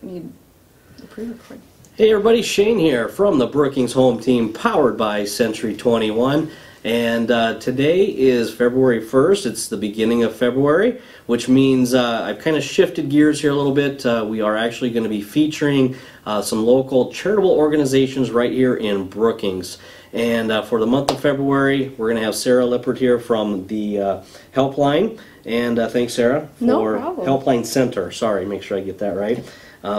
need the pre-record. Hey everybody, Shane here from the Brookings Home Team, powered by Century 21. And today is February 1st. It's the beginning of February, which means I've kind of shifted gears here a little bit. We are actually going to be featuring some local charitable organizations right here in Brookings. And for the month of February, we're going to have Sarah Lippert here from the Helpline. And thanks, Sarah, for No problem. Helpline Center. Sorry, make sure I get that right.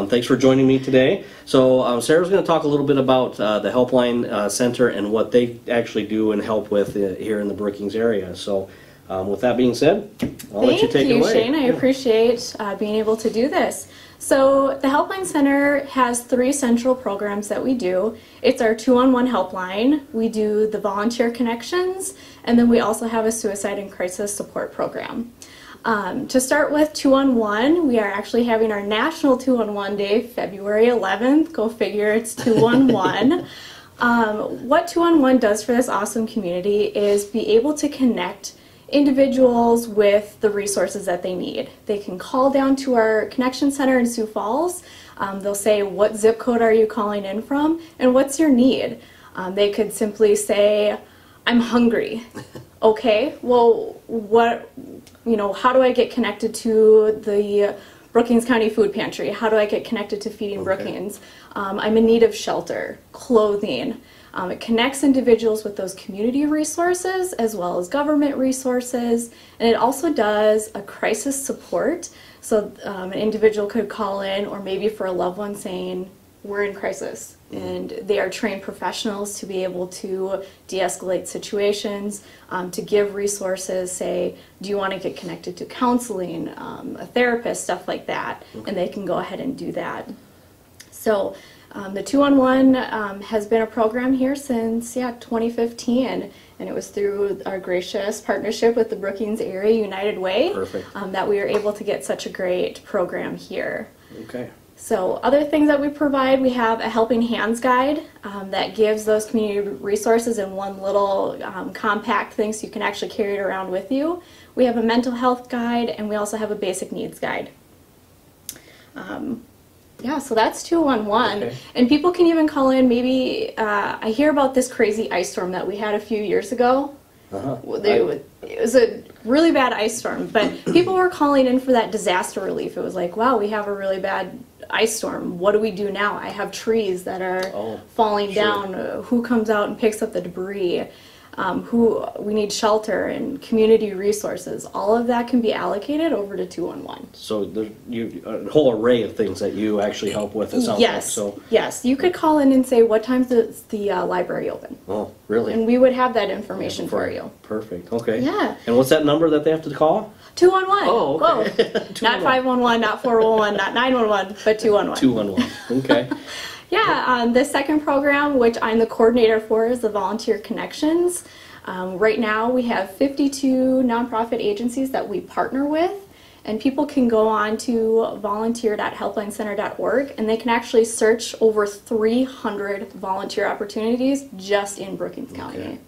Thanks for joining me today. So Sarah's going to talk a little bit about the Helpline Center and what they actually do and help with here in the Brookings area. So with that being said, I'll let you take it away. Thank you, Shane. I appreciate being able to do this. So the Helpline Center has 3 central programs that we do. It's our 2-on-1 helpline. We do the volunteer connections, and then we also have a suicide and crisis support program. To start with 2-on-1, we are actually having our National 2-on-1 Day, February 11th. Go figure, it's 2-on-1. What 2-on-1 does for this awesome community is be able to connect individuals with the resources that they need. They can call down to our connection center in Sioux Falls. They'll say, what zip code are you calling in from, and what's your need? They could simply say, I'm hungry. Okay, well, how do I get connected to the Brookings County Food Pantry? How do I get connected to Feeding Brookings? I'm in need of shelter, clothing. It connects individuals with those community resources as well as government resources, and it also does a crisis support. So an individual could call in, or maybe for a loved one saying, we're in crisis, and they are trained professionals to be able to de-escalate situations, to give resources, say, do you want to get connected to counseling, a therapist, stuff like that, and they can go ahead and do that. So the 2-on-1 has been a program here since 2015, and it was through our gracious partnership with the Brookings Area United Way that we were able to get such a great program here. Okay. So other things that we provide, we have a Helping Hands guide that gives those community resources in one little compact thing so you can actually carry it around with you. We have a mental health guide, and we also have a basic needs guide. So that's 2-on-1. Okay. And people can even call in, maybe, I hear about this crazy ice storm that we had a few years ago. It was a really bad ice storm, but people were calling in for that disaster relief. It was like, wow, we have a really bad ice storm. What do we do now? I have trees that are falling down. Who comes out and picks up the debris? We need shelter and community resources. All of that can be allocated over to 2-on-1. So there's a whole array of things that you actually help with. It sounds like. So yes, you could call in and say, what time does the library open? Oh, really? And we would have that information for you. Perfect. Okay. Yeah. And what's that number that they have to call? 2-on-1. Oh, okay. Not 511, not 411, not 911, but 2-on-1. 2-on-1. Okay. The second program, which I'm the coordinator for, is the Volunteer Connections. Right now we have 52 nonprofit agencies that we partner with, and people can go on to volunteer.helplincenter.org, and they can actually search over 300 volunteer opportunities just in Brookings County. Okay.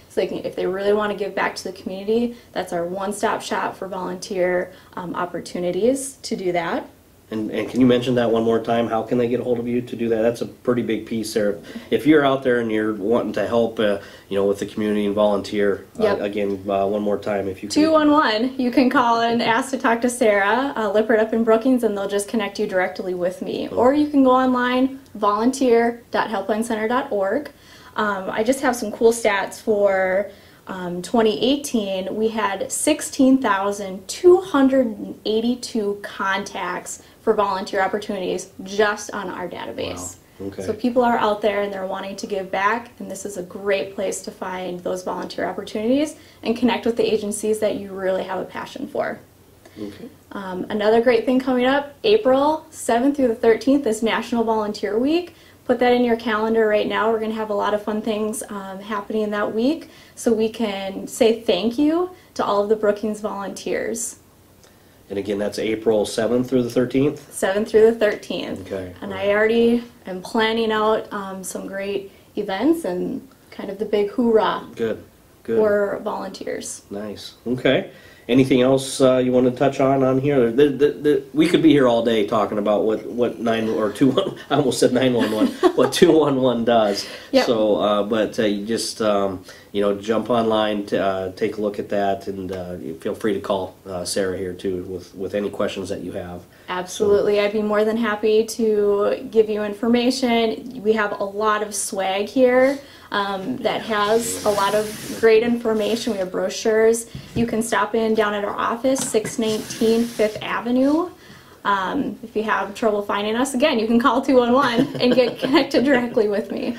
So they can, if they really want to give back to the community, that's our one-stop shop for volunteer opportunities to do that. And can you mention that one more time? How can they get a hold of you to do that? That's a pretty big piece there. If you're out there and you're wanting to help, with the community and volunteer, again, one more time, if you can. 2-on-1. You can call and ask to talk to Sarah Lippert up in Brookings, and they'll just connect you directly with me. Or you can go online, volunteer.helplincenter.org. I just have some cool stats for 2018. We had 16,282 contacts for volunteer opportunities just on our database. Wow. Okay. So people are out there and they're wanting to give back, and this is a great place to find those volunteer opportunities and connect with the agencies that you really have a passion for. Okay. Another great thing coming up, April 7th through the 13th is National Volunteer Week. Put that in your calendar right now. We're going to have a lot of fun things happening that week, so we can say thank you to all of the Brookings volunteers. And again, that's April 7th through the 13th? 7th through the 13th. Okay. And I already am planning out some great events and kind of the big hoorah for volunteers. Nice. Okay. anything else you want to touch on here? We could be here all day talking about what 211. I almost said 911. What 211 does. Yep. So, but you just jump online, take a look at that, and feel free to call Sarah here too with any questions that you have. Absolutely. I'd be more than happy to give you information. We have a lot of swag here that has a lot of great information. We have brochures. You can stop in down at our office, 619 5th Avenue. If you have trouble finding us, again, you can call 211 and get connected directly with me.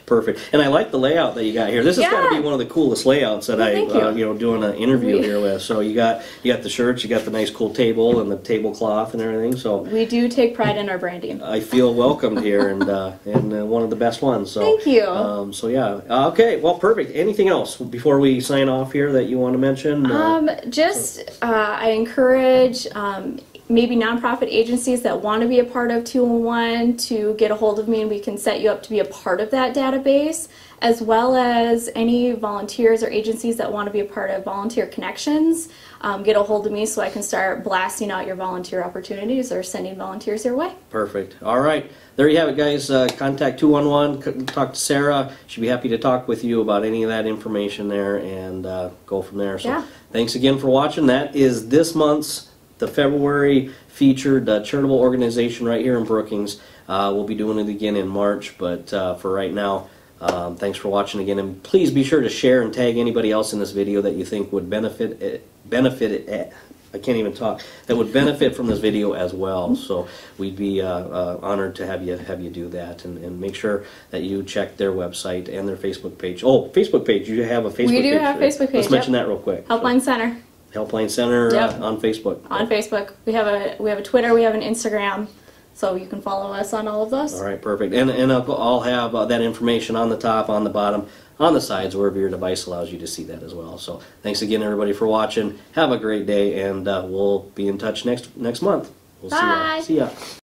Perfect. And I like the layout that you got here. This has got to be one of the coolest layouts that doing an interview here with. So you got the shirts, you got the nice cool table and the tablecloth and everything. So we do take pride in our branding. I feel welcomed here and one of the best ones. So thank you. So yeah. Okay. Well, perfect. Anything else before we sign off here that you want to mention? I encourage maybe nonprofit agencies that want to be a part of 211 to get a hold of me, and we can set you up to be a part of that database, as well as any volunteers or agencies that want to be a part of Volunteer Connections. Get a hold of me so I can start blasting out your volunteer opportunities or sending volunteers your way. Perfect. All right. There you have it, guys. Contact 211. Talk to Sarah. She'll be happy to talk with you about any of that information there and go from there. So thanks again for watching. That is this month's the February featured charitable organization right here in Brookings. We'll be doing it again in March, but for right now, thanks for watching again, and please be sure to share and tag anybody else in this video that you think would benefit I can't even talk. That would benefit from this video as well. So we'd be honored to have you do that, and make sure that you check their website and their Facebook page. Oh, Facebook page! You have a Facebook page. We do have a Facebook page. Let's mention that real quick. Helpline Center. Helpline Center on Facebook. On Facebook. We have a Twitter, we have an Instagram, so you can follow us on all of those. All right, perfect. And I'll have that information on the top, on the bottom, on the sides, wherever your device allows you to see that as well. So thanks again, everybody, for watching. Have a great day, and we'll be in touch next month. We'll Bye. See ya.